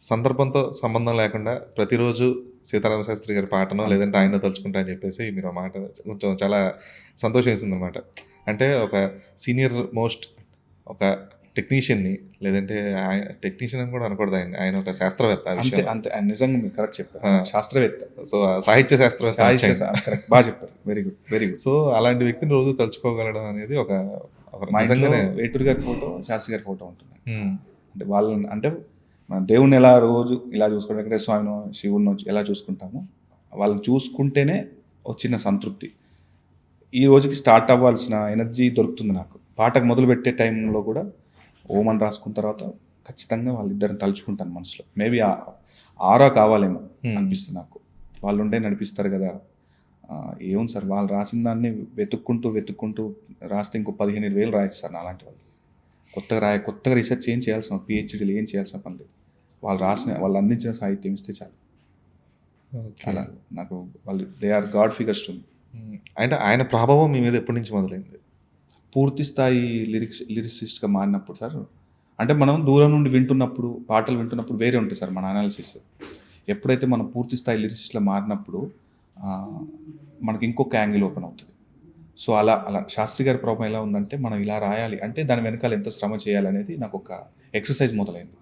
సందర్భంతో సంబంధం లేకుండా ప్రతిరోజు సీతారామ శాస్త్రి గారి పాటనో, లేదంటే ఆయన్ని తలుచుకుంటా అని చెప్పేసి మీరు ఆ మాట కొంచెం చాలా సంతోషం వేసిందనమాట. అంటే ఒక సీనియర్ మోస్ట్ ఒక టెక్నీషియన్‌ని లేదంటే టెక్నీషియన్ అని కూడా అనకూడదు ఆయన్ని. ఆయన ఒక శాస్త్రవేత్త ఆ అంతే విషయంలో. అంతే నిజంగా మీరు కరెక్ట్ చెప్పారు. ఆ! శాస్త్రవేత్త. సో, సాహిత్య శాస్త్రవేత్త సాహిత్య అనొచ్చు ఆయన్ని. కరెక్ట్ బాగా చెప్పారు. Very good. Very good. So, అలాంటి వ్యక్తిని రోజు తలుచుకోగలగడం అనేది ఒక ఒక మా ఇంట్లో నిజంగానే వేటూరి గారి ఫోటో, శాస్త్రి గారి ఫోటో ఉంటుంది. హ్మ్. అంటే వాళ్ళని అంటే మన దేవుడిని ఎలా రోజు ఇలా చూసుకుంటాం, వెంకటేశ్వర స్వామినో శివుడినో ఎలా చూసుకుంటామో వాళ్ళని చూసుకుంటేనే ఒక చిన్న సంతృప్తి. ఈ రోజుకి స్టార్ట్ అవ్వాల్సిన ఎనర్జీ దొరుకుతుంది నాకు. పాటకు మొదలుపెట్టే టైంలో కూడా ఓం అని రాసుకున్న తర్వాత ఖచ్చితంగా వాళ్ళిద్దరిని తలుచుకుంటాను మనసులో. మేబీ ఆరా కావాలేమో అనిపిస్తుంది నాకు. వాళ్ళు ఉండే నడిపిస్తారు కదా. ఏముంది సార్, వాళ్ళు రాసిన దాన్ని వెతుక్కుంటూ రాస్తే ఇంకో 15,000 రాయొచ్చు సార్ అలాంటి వాళ్ళు. కొత్తగా రీసెర్చ్ ఏం చేయాల్సిన పిహెచ్డీలు ఏం చేయాల్సిన పని లేదు. వాళ్ళు అందించిన సాహిత్యం ఇస్తే చాలు. ఓకే. అలా నాకు వాళ్ళు they are god figures to me. అంటే ఆయన ప్రభావం మీ మీద ఎప్పటి నుంచి మొదలైంది? పూర్తి స్థాయి లిరిసిస్ట్గా మారినప్పుడు సార్, అంటే మనం దూరం నుండి వింటున్నప్పుడు, పాటలు వింటున్నప్పుడు వేరే ఉంటుంది సార్ మన అనాలిసిస్. ఎప్పుడైతే మనం పూర్తి స్థాయి లిరిసిస్ట్గా మారినప్పుడు మనకి ఇంకొక యాంగిల్ ఓపెన్ అవుతుంది. సో అలా శాస్త్రి గారి ప్రభావం ఎలా ఉందంటే, మనం ఇలా రాయాలి అంటే దాని వెనకాల ఎంత శ్రమ చేయాలనేది నాకు ఒక ఎక్సర్సైజ్ మొదలైంది.